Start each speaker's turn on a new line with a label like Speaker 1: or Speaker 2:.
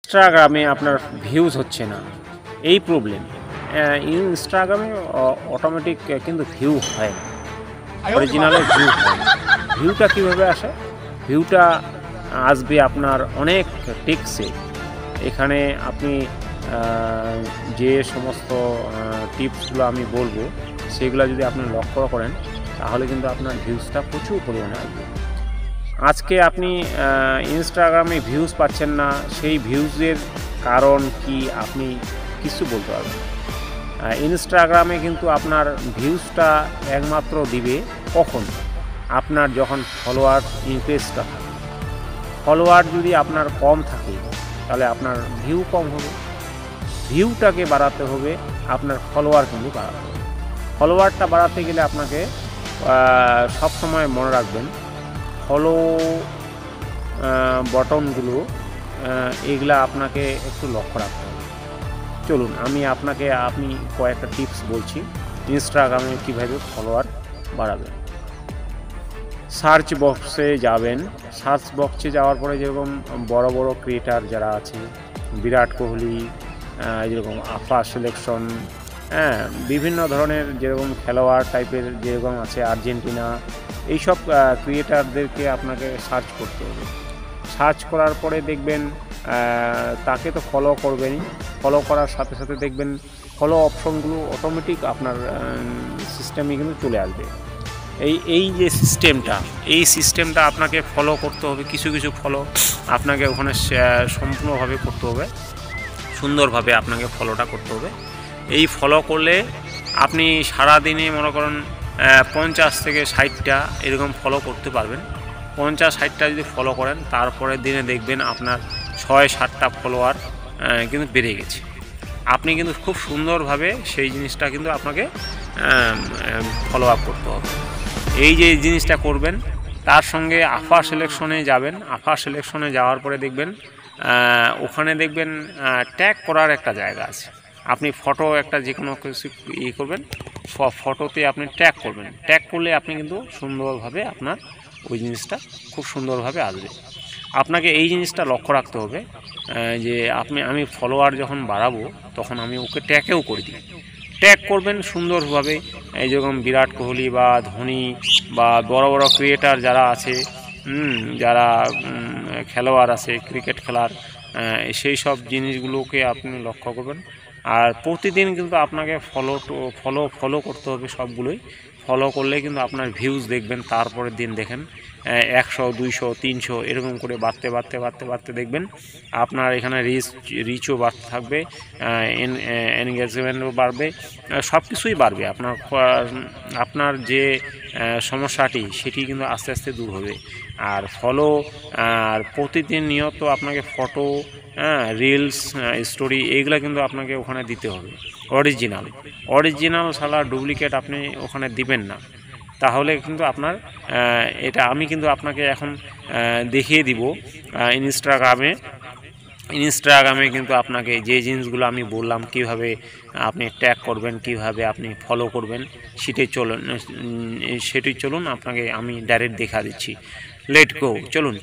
Speaker 1: ইনস্টাগ্রামে আপনার ভিউজ হচ্ছে না, এই প্রবলেম। ইনস্টাগ্রামে অটোমেটিক কিন্তু ভিউ হয় না, অরিজিনালে ভিউ হয় না। ভিউটা কীভাবে আসে? ভিউটা আসবে আপনার অনেক টিপসে। এখানে আপনি যে সমস্ত টিপসগুলো আমি বলবো সেগুলো যদি আপনি লক্ষ্য করেন তাহলে কিন্তু আপনার ভিউজটা প্রচুর পরিমাণে আসবে। আজকে আপনি ইনস্টাগ্রামে ভিউজ পাচ্ছেন না, সেই ভিউজের কারণ কি আপনি কিছু বলতে পারবেন? ইনস্টাগ্রামে কিন্তু আপনার ভিউজটা একমাত্র দিবে কখন? আপনার যখন ফলোয়ার ইনক্রিজটা থাকে। ফলোয়ার যদি আপনার কম থাকে তাহলে আপনার ভিউ কম হবে। ভিউটাকে বাড়াতে হবে, আপনার ফলোয়ার কিন্তু বাড়াতে হবে। ফলোয়ারটা বাড়াতে গেলে আপনাকে সবসময় মনে রাখবেন ফলো বটনগুলো এগুলা আপনাকে একটু লক্ষ্য রাখতে হবে। চলুন আপনি কয়েকটা টিপস বলছি ইনস্টাগ্রামে কীভাবে ফলোয়ার বাড়াবেন। সার্চ বক্সে যাবেন। সার্চ বক্সে যাওয়ার পরে যেরকম বড় বড় ক্রিয়েটার যারা আছে, বিরাট কোহলি, যেরকম আফা সিলেকশন, বিভিন্ন ধরনের যেরকম খেলোয়াড় টাইপের যেরকম আছে আর্জেন্টিনা, এইসব ক্রিয়েটারদেরকে আপনাকে সার্চ করতে হবে। সার্চ করার পরে দেখবেন তাকে তো ফলো করবেনই, ফলো করার সাথে সাথে দেখবেন ফলো অপশনগুলো অটোমেটিক আপনার সিস্টেমে কিন্তু চলে আসবে। এই যে সিস্টেমটা আপনাকে ফলো করতে হবে। কিছু কিছু ফলো আপনাকে ওখানে সম্পূর্ণভাবে করতে হবে, সুন্দরভাবে আপনাকে ফলোটা করতে হবে। এই ফলো করলে আপনি সারাদিনে মনে করেন 50 থেকে 60টা এরকম ফলো করতে পারবেন। 50-60টা যদি ফলো করেন তারপরের দিনে দেখবেন আপনার 6-7টা ফলোয়ার কিন্তু বেড়ে গেছে। আপনি কিন্তু খুব সুন্দরভাবে সেই জিনিসটা কিন্তু আপনাকে ফলো আপ করতে হবে। এই যে জিনিসটা করবেন, তার সঙ্গে আফা সিলেকশনে যাবেন। আফা সিলেকশনে যাওয়ার পরে দেখবেন ওখানে দেখবেন ট্যাগ করার একটা জায়গা আছে। আপনি ফটো একটা যে কোনো কিছু করবেন, ফটোতে আপনি ট্যাগ করবেন। ট্যাগ করলে আপনি কিন্তু সুন্দরভাবে আপনার ওই জিনিসটা খুব সুন্দরভাবে আসবে। আপনাকে এই জিনিসটা লক্ষ্য রাখতে হবে যে আমি ফলোয়ার যখন বাড়াবো তখন আমি ওকে ট্যাগও করে দিই। ট্যাগ করবেন সুন্দরভাবে, এই যেরকম বিরাট কোহলি বা ধোনি বা বড় বড় ক্রিয়েটার যারা আছে, যারা খেলোয়াড় আছে ক্রিকেট খেলার, সেই সব জিনিসগুলোকে আপনি লক্ষ্য করবেন। আর প্রতিদিন কিন্তু আপনাকে ফলো করতে হবে সবগুলোই। ফলো করলে কিন্তু আপনার ভিউজ দেখবেন তারপরের দিন দেখেন 100, 200, 300 এরকম করে বাড়তে দেখবেন আপনার এখানে রিচও বাড়তে থাকবে, এনগেজমেন্টও বাড়বে, সব কিছুই বাড়বে। আপনার যে সমস্যাটি সেটি কিন্তু আস্তে আস্তে দূর হবে। আর প্রতিদিন নিয়ত আপনাকে ফটো, রিলস, স্টোরি এইগুলো কিন্তু আপনাকে ওখানে দিতে হবে। অরিজিনাল ছাড়া ডুপ্লিকেট আপনি ওখানে দিবেন না, তাহলে কিন্তু আপনার এটা আমি কিন্তু আপনাকে এখন দেখিয়ে দিব। ইনস্টাগ্রামে কিন্তু আপনাকে যে জিনিসগুলো আমি বললাম কিভাবে আপনি ট্যাগ করবেন, কিভাবে আপনি ফলো করবেন, সেটি চলুন আপনাকে আমি ডাইরেক্ট দেখা দিচ্ছি। লেট গো, চলুন।